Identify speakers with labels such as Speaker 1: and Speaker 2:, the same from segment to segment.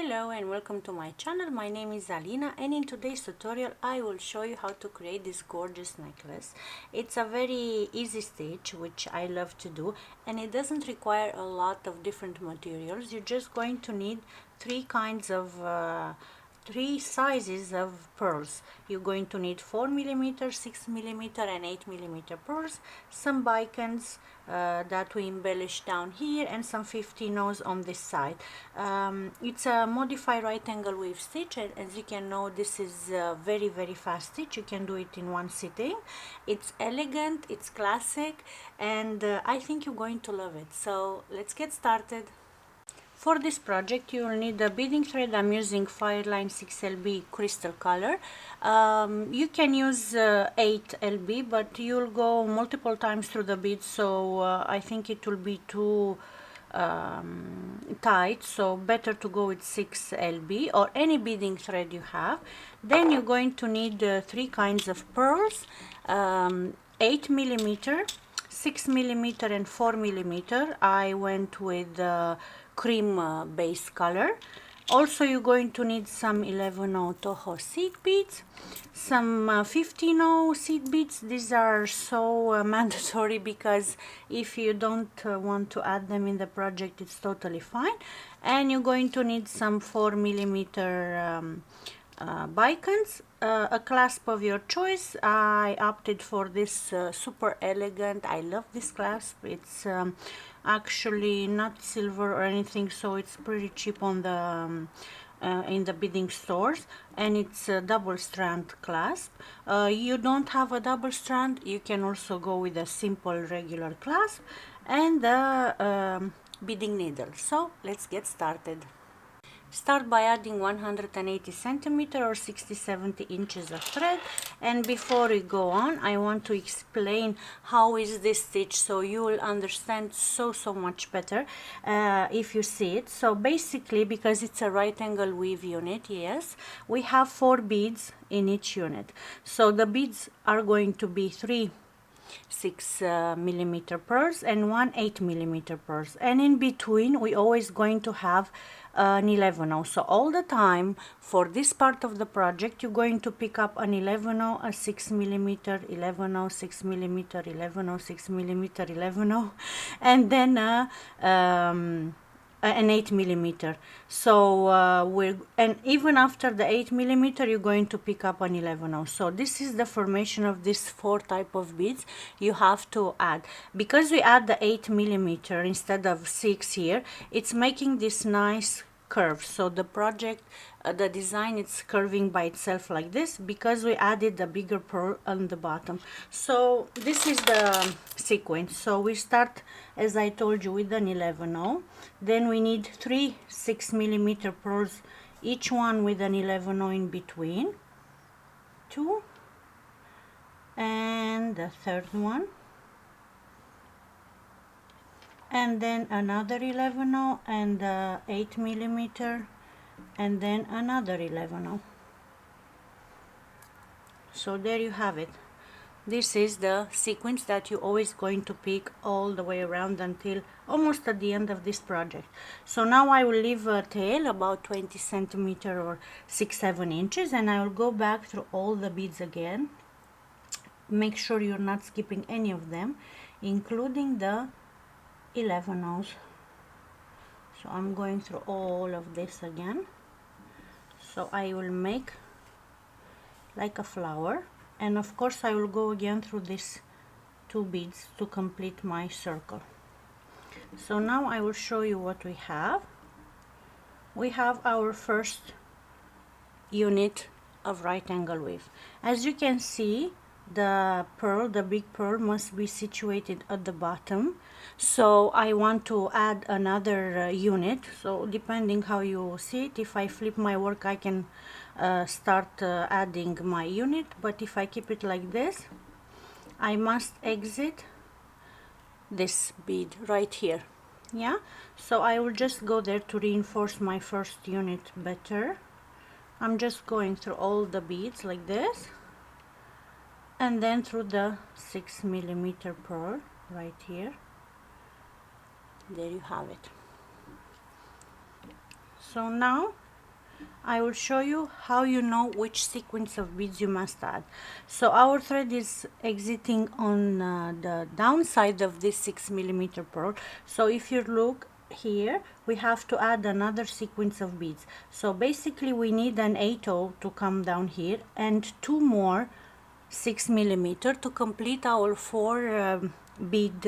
Speaker 1: Hello and welcome to my channel. My name is Alina, and in today's tutorial I will show you how to create this gorgeous necklace. It's a very easy stitch which I love to do, and it doesn't require a lot of different materials. You're just going to need three sizes of pearls. You're going to need 4mm, 6mm and 8mm pearls, some bicons that we embellish down here, and some 15-0s on this side. It's a modified right angle weave stitch, and as you can know, this is a very fast stitch. You can do it in one sitting. It's elegant, it's classic, and I think you're going to love it. So let's get started. For this project you will need a beading thread. I'm using Fireline 6LB crystal color. You can use 8LB, but you'll go multiple times through the beads, so I think it will be too tight, so better to go with 6LB or any beading thread you have. Then you're going to need three kinds of pearls, 8mm, 6mm and 4mm. I went with cream base color. Also you're going to need some 11-0 Toho seed beads, some 15-0 seed beads. These are so mandatory, because if you don't want to add them in the project, it's totally fine. And you're going to need some 4mm bicons, a clasp of your choice. I opted for this super elegant. I love this clasp. It's actually not silver or anything, so it's pretty cheap on the in the beading stores, and it's a double strand clasp. You don't have a double strand, you can also go with a simple regular clasp and the beading needle. So let's get started. Start by adding 180 centimeter or 60-70 inches of thread, and before we go on, I want to explain how is this stitch, so you will understand so much better if you see it. So basically, because it's a right angle weave unit, yes, we have 4 beads in each unit. So the beads are going to be 3 6mm pearls and 1 8mm pearls, and in between we always going to have an 11-0. So all the time for this part of the project you're going to pick up an 11-0, a 6mm, 11-0, 6mm, 11-0, 6mm, 11-0, and then an 8mm. So and even after the 8mm you're going to pick up an 11-0. So this is the formation of this 4 type of beads you have to add. Because we add the 8mm instead of 6 here, it's making this nice curve. So the project, the design, it's curving by itself like this because we added the bigger pearl on the bottom. So this is the sequence. So we start, as I told you, with an 11-0. Then we need 3 6mm pearls, each one with an 11-0 in between, 2, and the third one, and then another 11-0 and 8mm, and then another 11-0. So there you have it. This is the sequence that you're always going to pick all the way around until almost at the end of this project. So now I will leave a tail about 20 centimeter or 6-7 inches, and I will go back through all the beads again. Make sure you're not skipping any of them, including the 11-0s. So I'm going through all of this again. So I will make like a flower, and of course I will go again through these 2 beads to complete my circle. So now I will show you what we have. We have our first unit of right angle weave. As you can see, the pearl, the big pearl, must be situated at the bottom. So I want to add another unit. So depending how you see it, if I flip my work I can start adding my unit, but if I keep it like this, I must exit this bead right here. Yeah, so I will just go there to reinforce my first unit better. I'm just going through all the beads like this, and then through the 6mm pearl right here. There you have it. So now I will show you how you know which sequence of beads you must add. So our thread is exiting on the downside of this 6mm pearl. So if you look here, we have to add another sequence of beads. So basically we need an 8/0 to come down here and 2 more 6mm to complete our 4 bead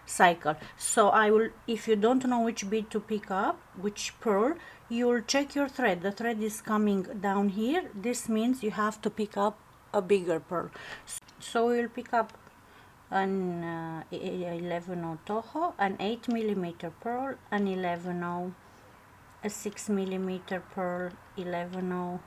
Speaker 1: cycle. So I will, if you don't know which bead to pick up, which pearl, you will check your thread. The thread is coming down here. This means you have to pick up a bigger pearl. So we will pick up an 11/0 Toho, an 8mm pearl, an 11/0, a 6mm pearl, 11/0,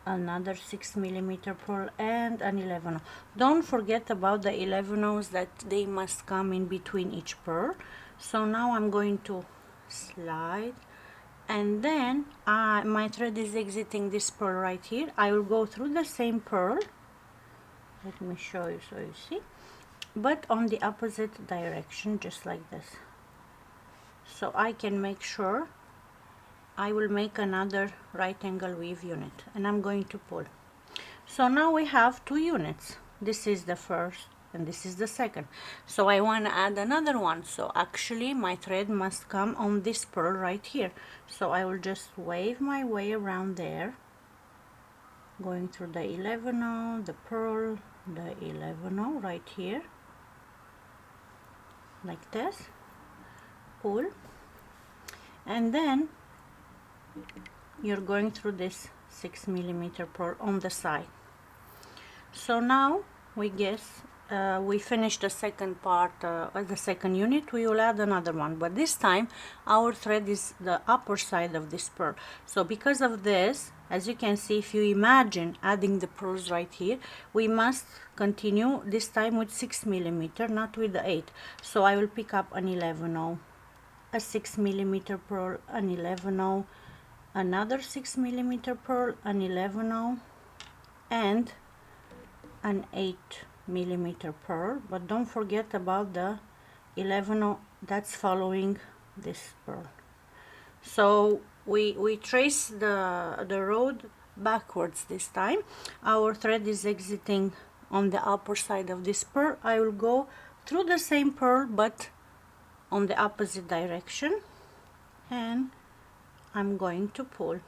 Speaker 1: another 6mm pearl, and an 11/0. Don't forget about the 11/0s, that they must come in between each pearl. So now I'm going to slide, and then my thread is exiting this pearl right here. I will go through the same pearl. Let me show you so you see, but on the opposite direction, just like this, so I can make sure. I will make another right angle weave unit, and I'm going to pull. So now we have 2 units. This is the first and this is the second. So I want to add another one. So actually my thread must come on this pearl right here. So I will just wave my way around there, going through the 11/0, the pearl, the 11/0 right here, like this, pull, and then you're going through this 6mm pearl on the side. So now we guess we finished the second part, the second unit. We will add another one, but this time our thread is the upper side of this pearl. So because of this, as you can see, if you imagine adding the pearls right here, we must continue this time with 6mm, not with the 8. So I will pick up an 11/0, a 6mm pearl, an 11/0, another 6mm pearl, an 11/0, and an 8mm pearl. But don't forget about the 11/0 that's following this pearl. So we trace the road backwards this time. Our thread is exiting on the upper side of this pearl. I will go through the same pearl but on the opposite direction, and I'm going to pull.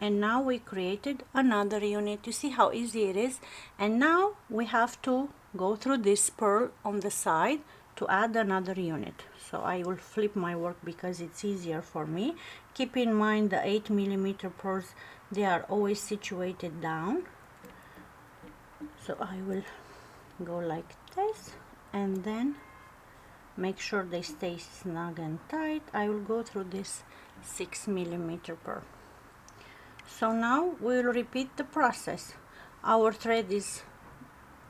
Speaker 1: And now we created another unit. You see how easy it is. And now we have to go through this pearl on the side to add another unit. So I will flip my work because it's easier for me. Keep in mind the 8mm pearls, they are always situated down. So I will go like this, and then make sure they stay snug and tight. I will go through this 6mm pearl. So now we'll repeat the process. Our thread is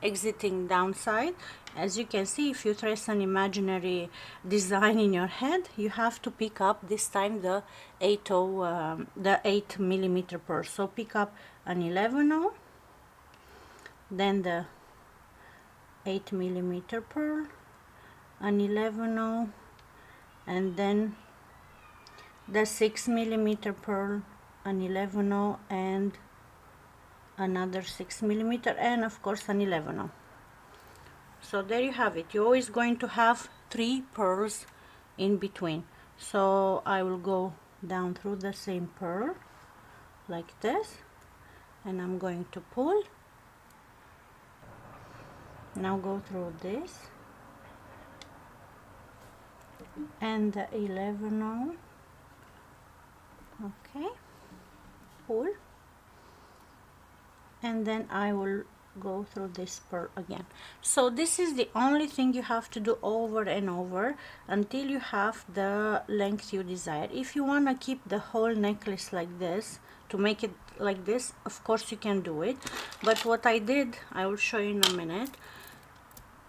Speaker 1: exiting downside. As you can see, if you trace an imaginary design in your head, you have to pick up this time the 8mm pearl. So pick up an 11/0, then the 8mm pearl, an 11/0, and then the 6mm pearl, an 11/0, and another 6mm, and of course an 11/0. So there you have it. You're always going to have 3 pearls in between. So I will go down through the same pearl like this, and I'm going to pull. Now go through this and the 11/0. Okay, pull, and then I will go through this pearl again. So this is the only thing you have to do over and over until you have the length you desire. If you want to keep the whole necklace like this, to make it like this, of course you can do it, but what I did, I will show you in a minute.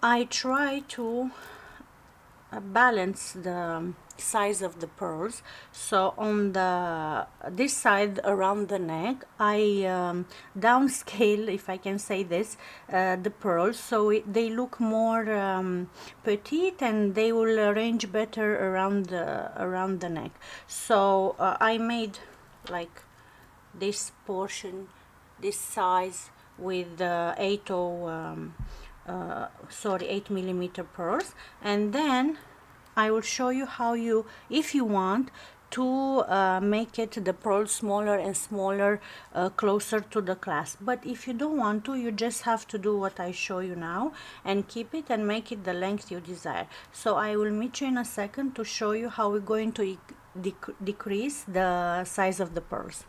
Speaker 1: I try to balance the size of the pearls. So on this side around the neck, I downscale, if I can say this, the pearls, so they look more petite, and they will arrange better around the neck. So I made like this portion, this size, with 8 millimeter pearls, and then I will show you how you, if you want to make it the pearls smaller and smaller, closer to the clasp. But if you don't want to, you just have to do what I show you now and keep it and make it the length you desire. So I will meet you in a second to show you how we're going to decrease the size of the pearls.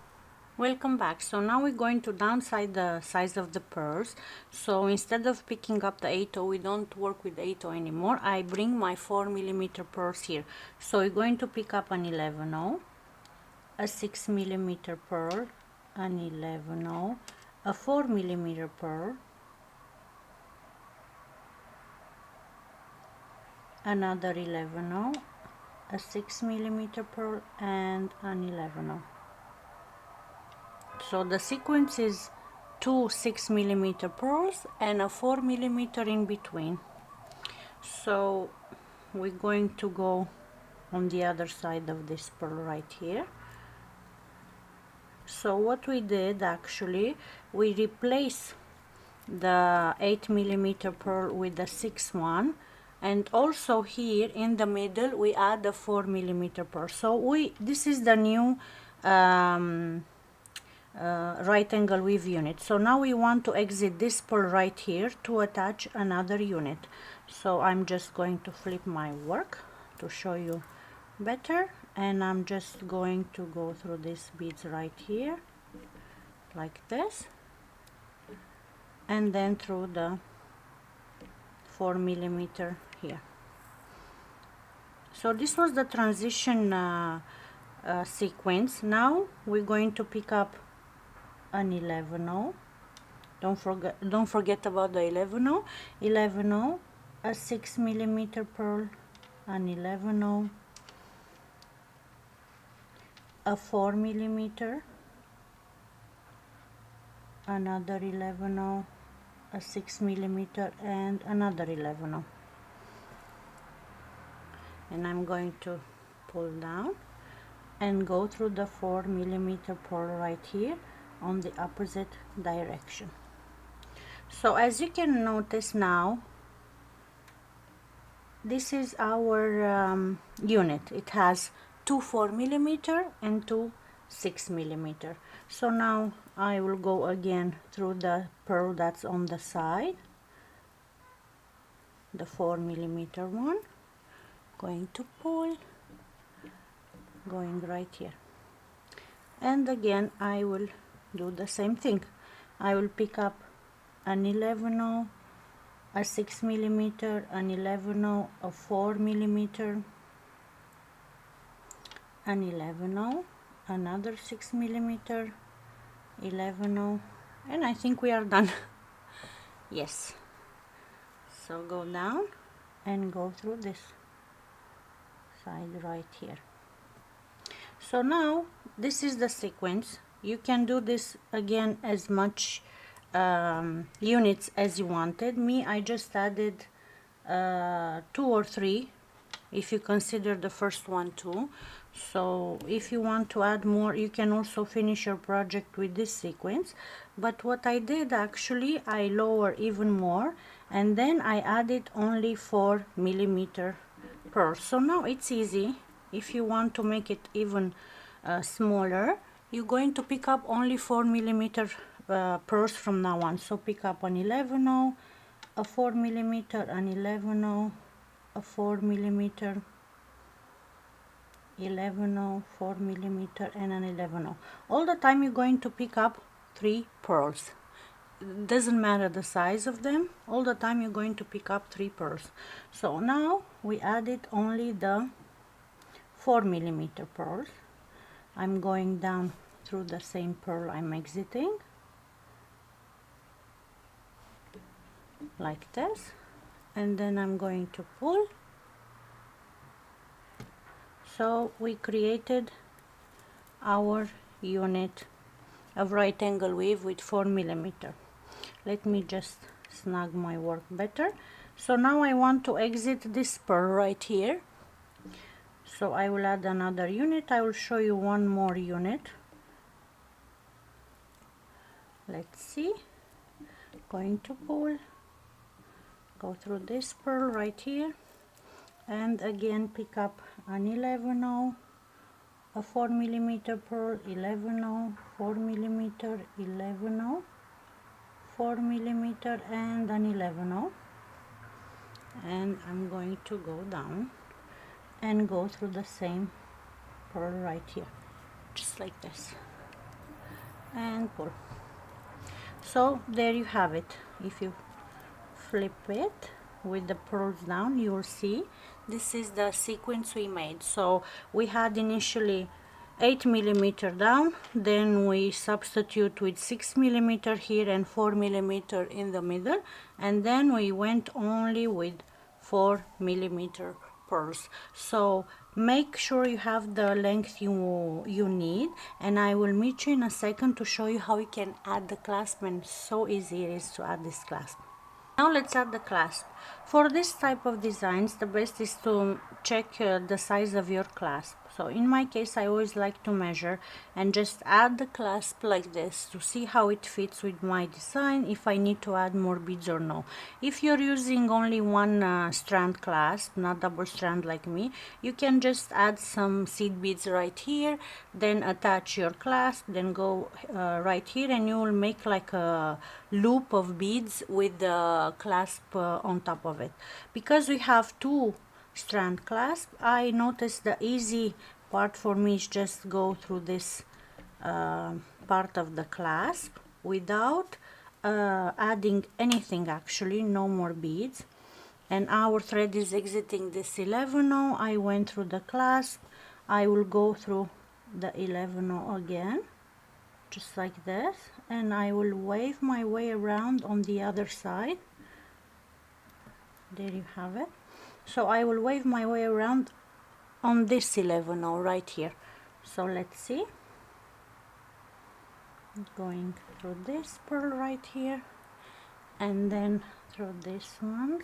Speaker 1: Welcome back. So now we're going to downside the size of the pearls. So instead of picking up the 8/0, we don't work with 8/0 anymore. I bring my 4 millimeter pearls here. So we're going to pick up an 11/0, a 6 millimeter pearl, an 11/0, a 4 millimeter pearl, another 11/0, a 6 millimeter pearl, and an 11/0. So the sequence is 2 6 millimeter pearls and a 4 millimeter in between. So we're going to go on the other side of this pearl right here. So what we did, actually, we replace the 8 millimeter pearl with the 6 one, and also here in the middle we add the 4 millimeter pearl. So this is the new right angle weave unit. So now we want to exit this pearl right here to attach another unit. So I'm just going to flip my work to show you better, and I'm just going to go through these beads right here like this, and then through the 4 millimeter here. So this was the transition sequence. Now we're going to pick up an 11/0. Don't forget about the 11/0. 11/0, a 6 millimeter pearl, an 11/0, a 4 millimeter, another 11/0, a 6 millimeter, and another 11/0. And I'm going to pull down and go through the 4 millimeter pearl right here on the opposite direction. So as you can notice now, this is our unit. It has 2 4 millimeter and 2 6 millimeter. So now I will go again through the pearl that's on the side, the 4 millimeter one, going to pull, going right here, and again I will do the same thing. I will pick up an 11/0, a 6 millimeter, an 11/0, a 4 millimeter, an 11/0, another 6 millimeter, 11/0, and I think we are done. Yes. So go down and go through this side right here. So now this is the sequence. You can do this again as much units as you wanted. Me, I just added 2 or 3, if you consider the first one too. So if you want to add more, you can also finish your project with this sequence. But what I did, actually, I lower even more, and then I added only 4 millimeter pearls. So now it's easy. If you want to make it even smaller, you're going to pick up only 4 millimeter pearls from now on. So pick up an 11/0, a 4 millimeter, an 11/0, a 4 millimeter, 11/0, 4 millimeter, and an 11/0. All the time you're going to pick up 3 pearls. It doesn't matter the size of them. All the time you're going to pick up 3 pearls. So now we added only the 4 millimeter pearls. I'm going down through the same pearl I'm exiting, like this, and then I'm going to pull So we created our unit of right angle weave with 4mm. Let me just snug my work better. So now I want to exit this pearl right here, so I will add another unit. I will show you one more unit. Let's see. Going to pull, go through this pearl right here, and again pick up an 11/0, a 4mm pearl, 11/0, 4mm, 11/0, 4mm, and an 11/0, and I'm going to go down and go through the same pearl right here, just like this, and pull. So there you have it. If you flip it with the pearls down, you will see this is the sequence we made. So we had initially 8mm down, then we substitute with 6mm here and 4mm in the middle, and then we went only with 4mm pearls. So make sure you have the length you need, and I will meet you in a second to show you how you can add the clasp, and so easy it is to add this clasp. Now let's add the clasp. For this type of designs, the best is to check the size of your clasp. So in my case, I always like to measure and just add the clasp like this to see how it fits with my design, if I need to add more beads or no. If you're using only one strand clasp, not double strand like me, you can just add some seed beads right here, then attach your clasp, then go right here, and you will make like a loop of beads with the clasp on top of it. Because we have two strand clasp, I noticed the easy part for me is just go through this part of the clasp without adding anything, actually no more beads, and our thread is exiting this 11/0. I went through the clasp, I will go through the 11/0 again, just like this, and I will wave my way around on the other side. There you have it. So I will wave my way around on this 11/0 right here. So let's see. Going through this pearl right here, and then through this one.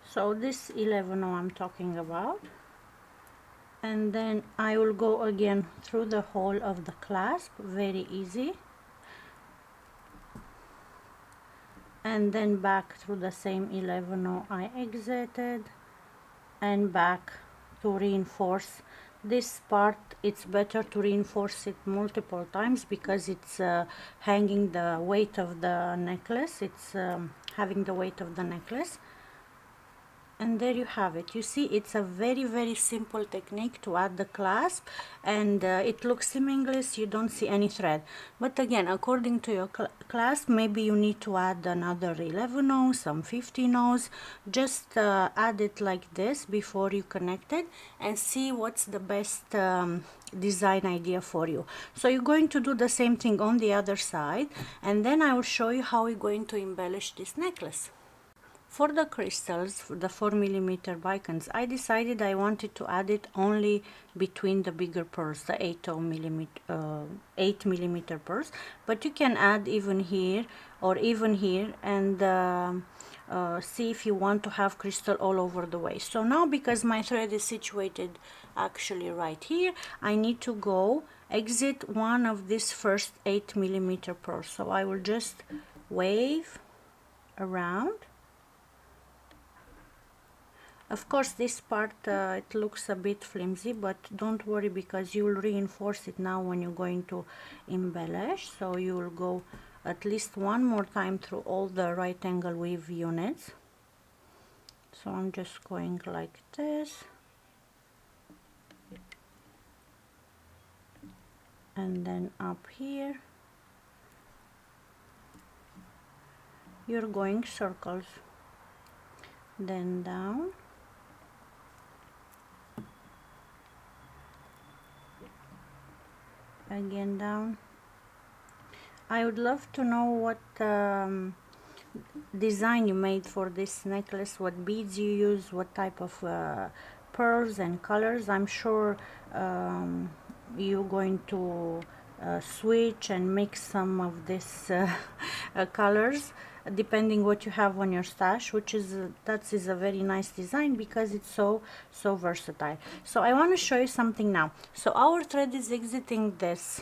Speaker 1: So this 11/0 I'm talking about. And then I will go again through the whole of the clasp, very easy. And then back through the same 11/0 I exited, and back to reinforce this part. It's better to reinforce it multiple times because it's hanging the weight of the necklace, it's having the weight of the necklace. And there you have it. You see, it's a very simple technique to add the clasp, and it looks seamless, you don't see any thread. But again, according to your clasp, maybe you need to add another 11/0, some 15/0. Just add it like this before you connect it and see what's the best design idea for you. So you're going to do the same thing on the other side, and then I will show you how we're going to embellish this necklace. For the crystals, for the 4mm Bicones, I decided I wanted to add it only between the bigger pearls, the 8mm pearls, but you can add even here or even here, and see if you want to have crystal all over the way. So now, because my thread is situated actually right here, I need to go exit one of these first 8mm pearls. So I will just wave around. Of course, this part it looks a bit flimsy, but don't worry, because you will reinforce it now when you're going to embellish. So you will go at least one more time through all the right angle weave units. So I'm just going like this, and then up here you're going circles, then down, again down. I would love to know what design you made for this necklace, what beads you use, what type of pearls and colors. I'm sure you're going to switch and mix some of these colors depending what you have on your stash, which is that is a very nice design because it's so versatile. So I want to show you something now. So our thread is exiting this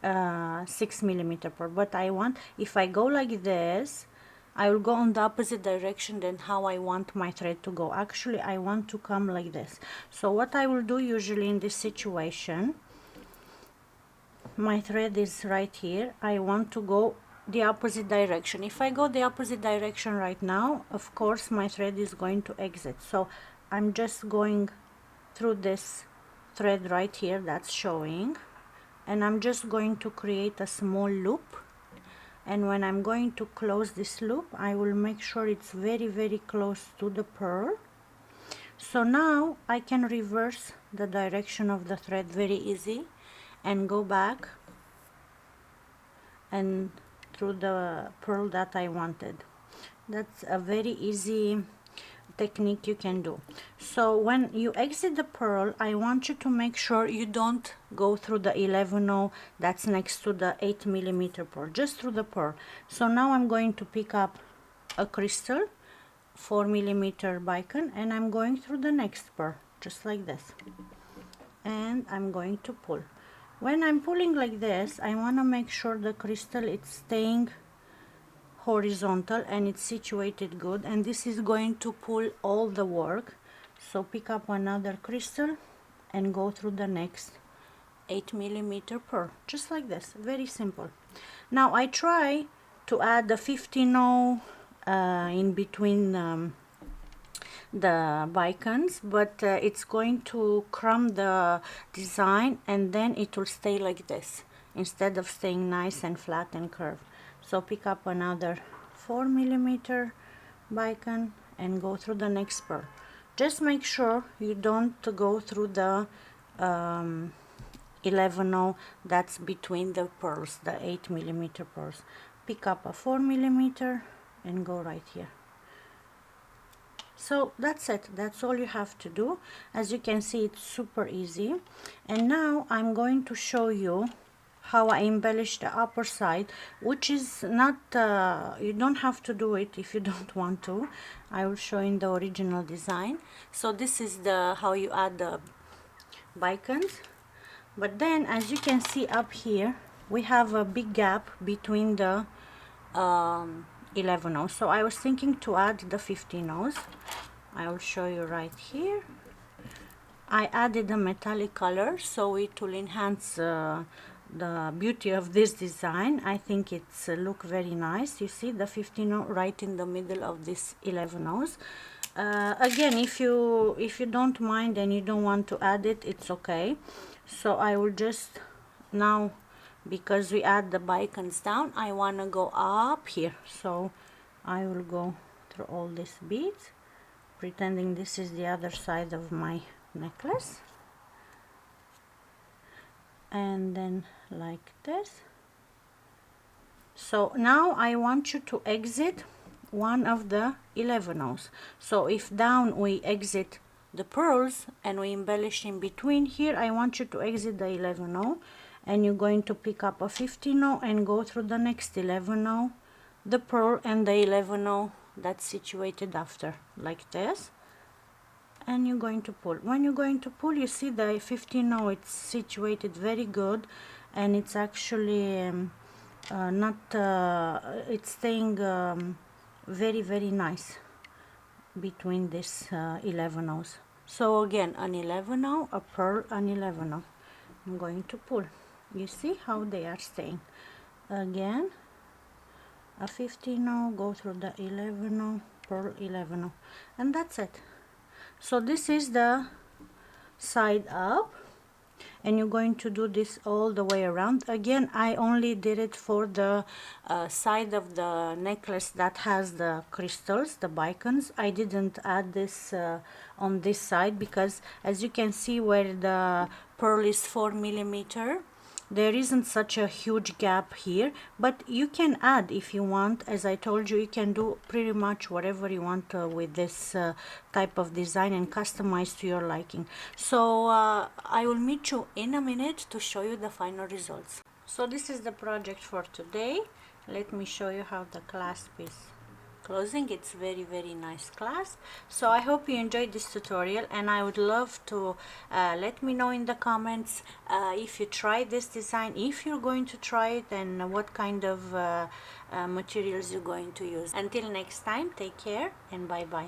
Speaker 1: 6mm pearl, but I want, if I go like this, I will go on the opposite direction than how I want my thread to go. Actually, I want to come like this. So what I will do usually in this situation, my thread is right here, I want to go the opposite direction. If I go the opposite direction right now, of course my thread is going to exit. So I'm just going through this thread right here that's showing, and I'm just going to create a small loop. And when I'm going to close this loop, I will make sure it's very close to the pearl. So now I can reverse the direction of the thread very easy and go back and through the pearl that I wanted. That's a very easy technique you can do. So when you exit the pearl, I want you to make sure you don't go through the 11/0 that's next to the 8mm pearl, just through the pearl. So now I'm going to pick up a crystal 4mm Bicone, and I'm going through the next pearl just like this, and I'm going to pull. When I'm pulling like this, I want to make sure the crystal is staying horizontal and it's situated good, and this is going to pull all the work. So pick up another crystal and go through the next 8mm pearl just like this. Very simple. Now I try to add the 15/0 in between the Bicones, but it's going to crumb the design and then it will stay like this instead of staying nice and flat and curved. So pick up another 4mm Bicone and go through the next pearl. Just make sure you don't go through the 11/0 that's between the pearls, the 8mm pearls. Pick up a 4mm and go right here. So that's it. That's all you have to do. As you can see, it's super easy. And now I'm going to show you how I embellish the upper side, which is not you don't have to do it if you don't want to. I will show in the original design. So this is the how you add the Bicones. But then, as you can see up here, we have a big gap between the 11/0. So I was thinking to add the 15/0. I will show you right here. I added a metallic color so it will enhance the beauty of this design. I think it's look very nice. You see the 15/0 right in the middle of this 11/0. Again, if you don't mind and you don't want to add it, it's okay. So I will just now, because we add the Bicones down, I want to go up here. So I will go through all these beads, pretending this is the other side of my necklace, and then like this. So now I want you to exit one of the 11/0. So if down we exit the pearls and we embellish in between, here I want you to exit the 11/0, and you're going to pick up a 15/0 and go through the next 11/0, the pearl and the 11/0 that's situated after, like this. And you're going to pull. When you're going to pull, you see the 15/0 it's situated very good, and it's actually not it's staying very nice between these 11/0. So again, an 11/0, a pearl, an 11/0. I'm going to pull. You see how they are staying. Again, a 15/0, go through the 11/0, pearl, 11/0, and that's it. So this is the side up, and you're going to do this all the way around. Again, I only did it for the side of the necklace that has the crystals, the Bicones. I didn't add this on this side because, as you can see, where the pearl is 4mm, there isn't such a huge gap here, but you can add if you want. As I told you, you can do pretty much whatever you want with this type of design and customize to your liking. So I will meet you in a minute to show you the final results. So this is the project for today. Let me show you how the clasp is closing. It's very nice clasp. So I hope you enjoyed this tutorial, and I would love to let me know in the comments if you tried this design, if you're going to try it, and what kind of materials you're going to use. Until next time, take care and bye bye.